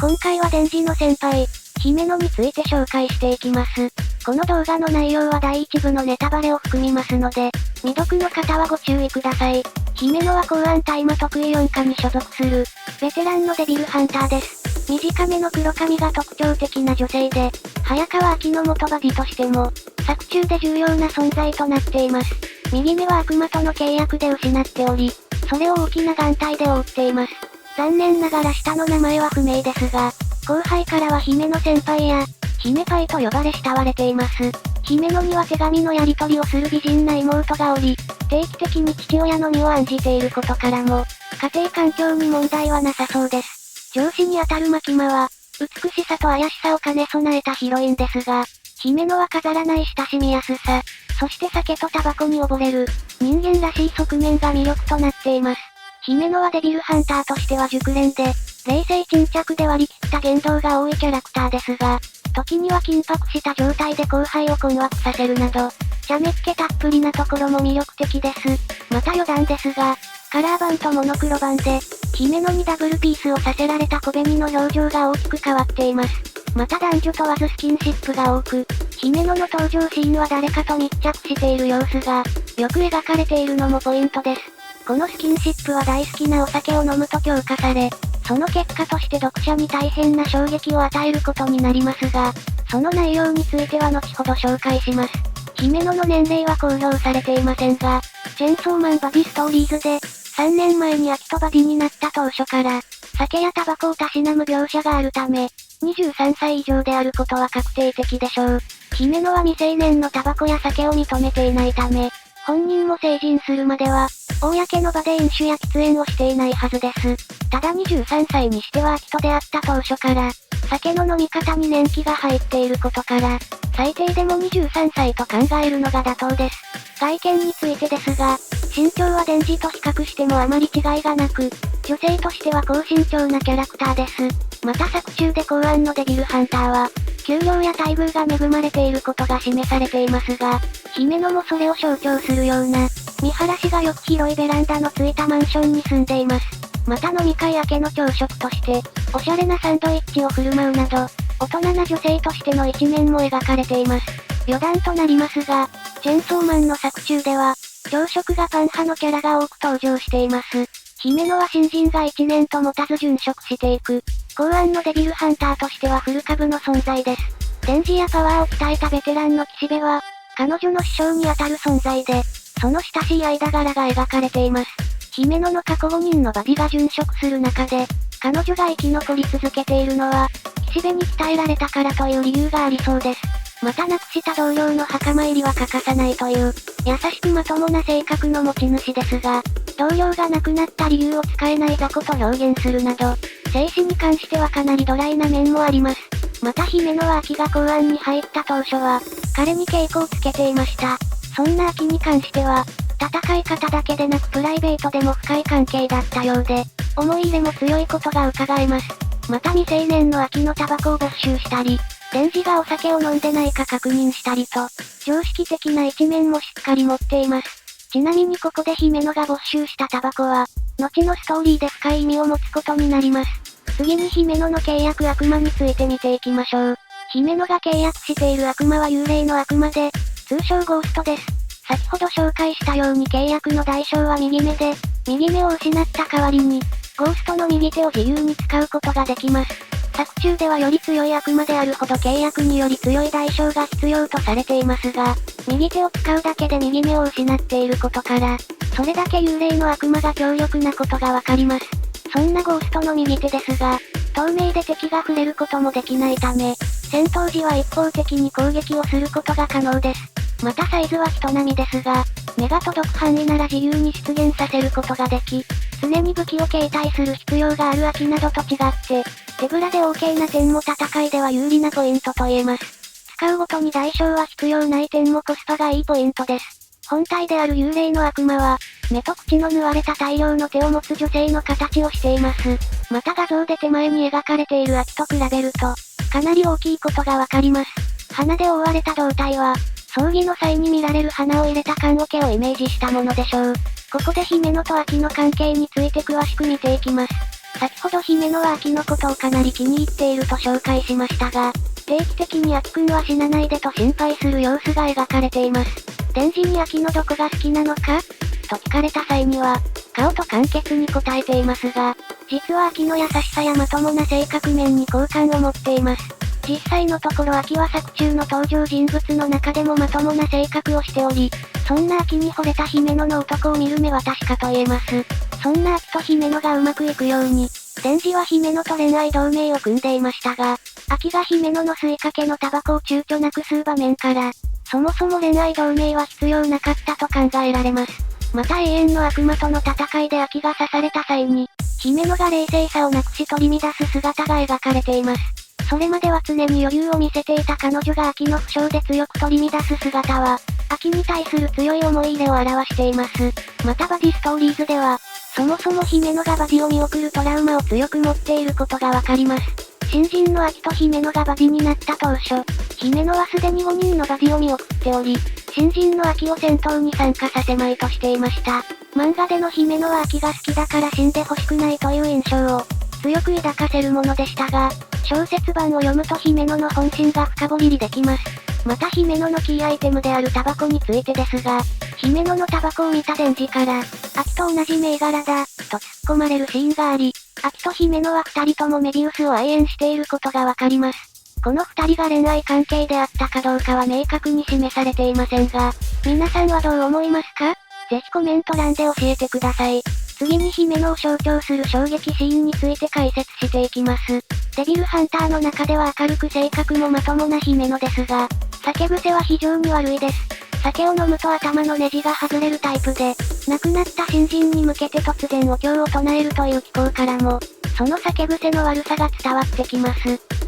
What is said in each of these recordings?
今回は電磁の先輩、姫野について紹介していきます。この動画の内容は第1部のネタバレを含みますので、未読の方はご注意ください。姫野は公安大麻得意4課に所属する、ベテランのデビルハンターです。短めの黒髪が特徴的な女性で、早川秋の元バディとしても、作中で重要な存在となっています。右目は悪魔との契約で失っており、それを大きな眼帯で覆っています。残念ながら下の名前は不明ですが、後輩からは姫野先輩や、姫パイと呼ばれ慕われています。姫野には手紙のやり取りをする美人な妹がおり、定期的に父親の身を案じていることからも、家庭環境に問題はなさそうです。上司にあたるマキマは、美しさと怪しさを兼ね備えたヒロインですが、姫野は飾らない親しみやすさ、そして酒とタバコに溺れる、人間らしい側面が魅力となっています。姫野はデビルハンターとしては熟練で、冷静沈着で割り切った言動が多いキャラクターですが、時には緊迫した状態で後輩を困惑させるなど、茶目っ気たっぷりなところも魅力的です。また余談ですが、カラー版とモノクロ版で、姫野にダブルピースをさせられた小紅の表情が大きく変わっています。また男女問わずスキンシップが多く、姫野の登場シーンは誰かと密着している様子が、よく描かれているのもポイントです。このスキンシップは大好きなお酒を飲むと強化され、その結果として読者に大変な衝撃を与えることになりますが、その内容については後ほど紹介します。姫野の年齢は公表されていませんが、チェンソーマンバディストーリーズで、3年前に秋とバディになった当初から、酒やタバコをたしなむ描写があるため、23歳以上であることは確定的でしょう。姫野は未成年のタバコや酒を認めていないため、本人も成人するまでは、公の場で飲酒や喫煙をしていないはずです。ただ23歳にしては秋と出会った当初から、酒の飲み方に年季が入っていることから、最低でも23歳と考えるのが妥当です。外見についてですが、身長は電磁と比較してもあまり違いがなく、女性としては高身長なキャラクターです。また作中で公安のデビルハンターは、給料や待遇が恵まれていることが示されていますが、姫野もそれを象徴するような、見晴らしがよく広いベランダのついたマンションに住んでいます。また飲み会明けの朝食として、おしゃれなサンドイッチを振る舞うなど、大人な女性としての一面も描かれています。余談となりますが、チェンソーマンの作中では、朝食がパン派のキャラが多く登場しています。姫野は新人が1年と持たず殉職していく、公安のデビルハンターとしてはフル株の存在です。電磁やパワーを鍛えたベテランの岸辺は、彼女の師匠にあたる存在で、その親しい間柄が描かれています。姫野の過去5人のバディが殉職する中で、彼女が生き残り続けているのは、岸辺に鍛えられたからという理由がありそうです。また亡くした同僚の墓参りは欠かさないという、優しくまともな性格の持ち主ですが、同僚が亡くなった理由を使えない雑魚と表現するなど、生死に関してはかなりドライな面もあります。また姫野は秋が公安に入った当初は、彼に稽古をつけていました。そんな秋に関しては、戦い方だけでなくプライベートでも深い関係だったようで、思い入れも強いことが伺えます。また未成年の秋のタバコを没収したり、電磁がお酒を飲んでないか確認したりと、常識的な一面もしっかり持っています。ちなみにここで姫野が没収したタバコは、後のストーリーで深い意味を持つことになります。次に姫野の契約悪魔について見ていきましょう。姫野が契約している悪魔は幽霊の悪魔で、通称ゴーストです。先ほど紹介したように契約の代償は右目で、右目を失った代わりに、ゴーストの右手を自由に使うことができます。作中ではより強い悪魔であるほど契約により強い代償が必要とされていますが、右手を使うだけで右目を失っていることから、それだけ幽霊の悪魔が強力なことがわかります。そんなゴーストの右手ですが、透明で敵が触れることもできないため、戦闘時は一方的に攻撃をすることが可能です。またサイズは人並みですが、目が届く範囲なら自由に出現させることができ、常に武器を携帯する必要がある秋などと違って、手ぶらで OK な点も戦いでは有利なポイントと言えます。使うごとに代償は必要ない点もコスパがいいポイントです。本体である幽霊の悪魔は、目と口の縫われた大量の手を持つ女性の形をしています。また画像で手前に描かれている秋と比べると、かなり大きいことがわかります。花で覆われた胴体は、葬儀の際に見られる花を入れた棺桶をイメージしたものでしょう。ここで姫野と秋の関係について詳しく見ていきます。先ほど姫野は秋のことをかなり気に入っていると紹介しましたが、定期的に秋くんは死なないでと心配する様子が描かれています。デンジに秋のどこが好きなのかと聞かれた際には、顔と簡潔に答えていますが、実は秋の優しさやまともな性格面に好感を持っています。実際のところ秋は作中の登場人物の中でもまともな性格をしており、そんな秋に惚れた姫野の男を見る目は確かと言えます。そんな秋と姫野がうまくいくように、デンジは姫野と恋愛同盟を組んでいましたが、秋が姫野の吸いかけのタバコを躊躇なく吸う場面から、そもそも恋愛同盟は必要なかったと考えられます。また永遠の悪魔との戦いで秋が刺された際に、姫野が冷静さをなくし取り乱す姿が描かれています。それまでは常に余裕を見せていた彼女が秋の負傷で強く取り乱す姿は、秋に対する強い思い入れを表しています。またバディストーリーズでは、そもそも姫野がバディを見送るトラウマを強く持っていることがわかります。新人の秋と姫野がバディになった当初、姫野はすでに5人のバディを見送っており、新人の秋を戦闘に参加させまいとしていました。漫画での姫野は秋が好きだから死んでほしくないという印象を強く抱かせるものでしたが、小説版を読むと姫野の本心が深掘りできます。また姫野のキーアイテムであるタバコについてですが、姫野のタバコを見たデンジから、秋と同じ銘柄だ、と突っ込まれるシーンがあり、秋と姫野は二人ともメビウスを愛煙していることがわかります。この二人が恋愛関係であったかどうかは明確に示されていませんが、皆さんはどう思いますか？ぜひコメント欄で教えてください。次に姫野を象徴する衝撃シーンについて解説していきます。デビルハンターの中では明るく性格もまともな姫野ですが、酒癖は非常に悪いです。酒を飲むと頭のネジが外れるタイプで、亡くなった新人に向けて突然お経を唱えるという機構からも、その酒癖の悪さが伝わってきます。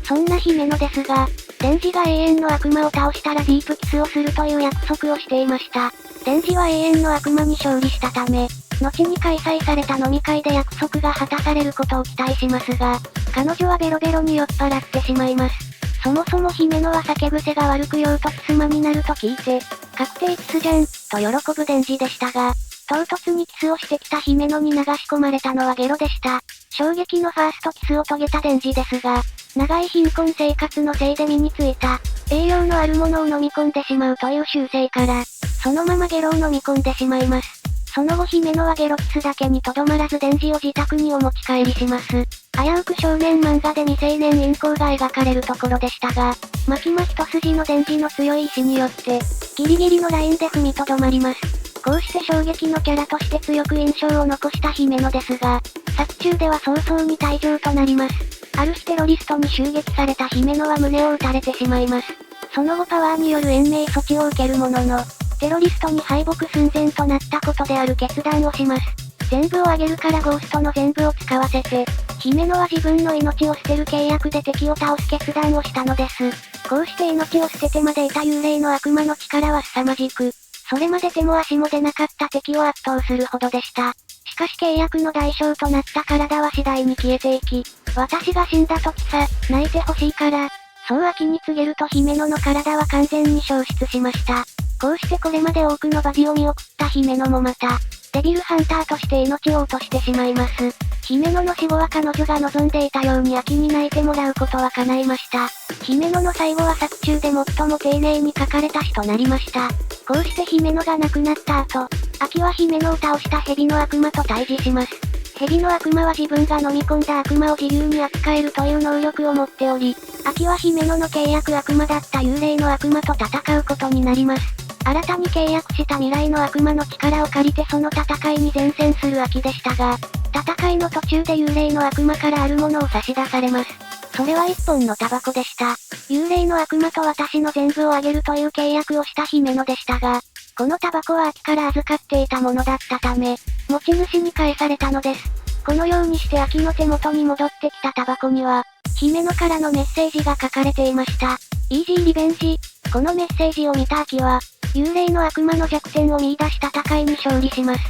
そんな姫野ですが、デンジが永遠の悪魔を倒したらディープキスをするという約束をしていました。デンジは永遠の悪魔に勝利したため、後に開催された飲み会で約束が果たされることを期待しますが、彼女はベロベロに酔っ払ってしまいます。そもそも姫野は酒癖が悪く酔うとキス魔になると聞いて、確定キスじゃん、と喜ぶデンジでしたが、唐突にキスをしてきた姫野に流し込まれたのはゲロでした。衝撃のファーストキスを遂げたデンジですが、長い貧困生活のせいで身についた、栄養のあるものを飲み込んでしまうという習性から、そのままゲロを飲み込んでしまいます。その後姫野はゲロキスだけにとどまらずデンジを自宅にお持ち帰りします。危うく少年漫画で未成年陰行が描かれるところでしたが、巻き一筋のデンジの強い意志によって、ギリギリのラインで踏みとどまります。こうして衝撃のキャラとして強く印象を残した姫野ですが、作中では早々に退場となります。ある日テロリストに襲撃された姫野は胸を撃たれてしまいます。その後パワーによる延命措置を受けるものの、テロリストに敗北寸前となったことである決断をします。全部をあげるからゴーストの全部を使わせて、姫野は自分の命を捨てる契約で敵を倒す決断をしたのです。こうして命を捨ててまでいた幽霊の悪魔の力は凄まじく、それまで手も足も出なかった敵を圧倒するほどでした。しかし契約の代償となった体は次第に消えていき、私が死んだ時さ、泣いてほしいから、そう秋に告げると姫野の体は完全に消失しました。こうしてこれまで多くのバディを見送った姫野もまた、デビルハンターとして命を落としてしまいます。姫野の死後は彼女が望んでいたように秋に泣いてもらうことは叶いました。姫野の最後は作中で最も丁寧に書かれた詩となりました。こうして姫野が亡くなった後、秋は姫野を倒した蛇の悪魔と対峙します。蛇の悪魔は自分が飲み込んだ悪魔を自由に扱えるという能力を持っており、秋は姫野の契約悪魔だった幽霊の悪魔と戦うことになります。新たに契約した未来の悪魔の力を借りてその戦いに前線する秋でしたが、戦いの途中で幽霊の悪魔からあるものを差し出されます。それは一本のタバコでした。幽霊の悪魔と私の全部をあげるという契約をした姫野でしたが、このタバコは秋から預かっていたものだったため、持ち主に返されたのです。このようにして秋の手元に戻ってきたタバコには、姫野からのメッセージが書かれていました。イージーリベンジ。このメッセージを見た秋は、幽霊の悪魔の弱点を見出し戦いに勝利します。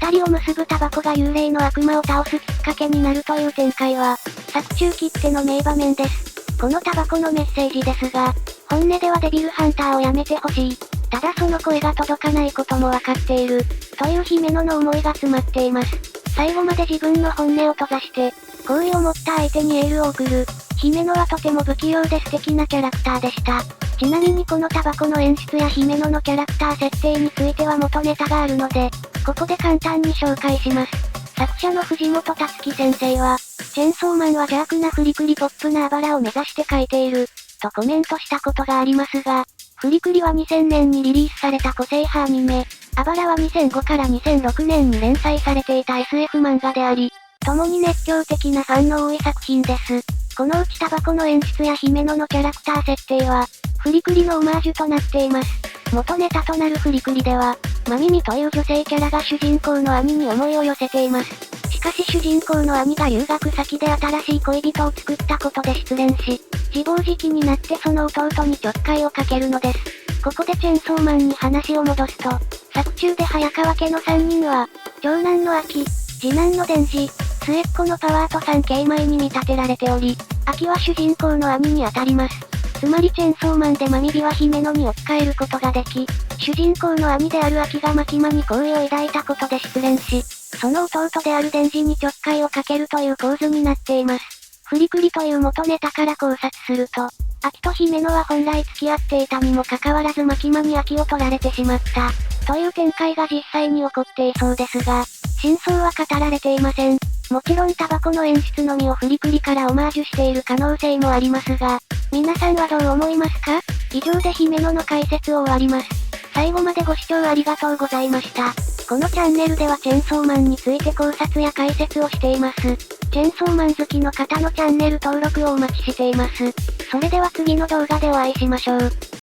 二人を結ぶタバコが幽霊の悪魔を倒すきっかけになるという展開は、作中きっての名場面です。このタバコのメッセージですが、本音ではデビルハンターをやめてほしい。ただその声が届かないこともわかっている。という姫野の思いが詰まっています。最後まで自分の本音を閉ざして、好意を持った相手にエールを送る。姫野はとても不器用で素敵なキャラクターでした。ちなみにこのタバコの演出や姫野のキャラクター設定については元ネタがあるので、ここで簡単に紹介します。作者の藤本達樹先生は、チェンソーマンは邪悪なフリクリポップなあばらを目指して書いている、とコメントしたことがありますが、フリクリは2000年にリリースされた個性派アニメ、あばらは2005から2006年に連載されていた SF 漫画であり、共に熱狂的なファンの多い作品です。このうちタバコの演出や姫野のキャラクター設定は、フリクリのオマージュとなっています。元ネタとなるフリクリでは、マミミという女性キャラが主人公の兄に思いを寄せています。しかし主人公の兄が留学先で新しい恋人を作ったことで失恋し、自暴自棄になってその弟にちょっかいをかけるのです。ここでチェンソーマンに話を戻すと、作中で早川家の3人は、長男の秋、次男の伝次、末っ子のパワーと3兄妹に見立てられており、秋は主人公の兄に当たります。つまりチェンソーマンでマミビは姫野に置き換えることができ、主人公の兄である秋がマキマに好意を抱いたことで失恋し、その弟である伝次にちょっかいをかけるという構図になっています。フリクリという元ネタから考察すると、秋と姫野は本来付き合っていたにもかかわらずマキマに秋を取られてしまった、という展開が実際に起こっていそうですが、真相は語られていません。もちろんタバコの演出のみをフリクリからオマージュしている可能性もありますが、皆さんはどう思いますか？以上で姫野の解説を終わります。最後までご視聴ありがとうございました。このチャンネルではチェンソーマンについて考察や解説をしています。チェンソーマン好きの方のチャンネル登録をお待ちしています。それでは次の動画でお会いしましょう。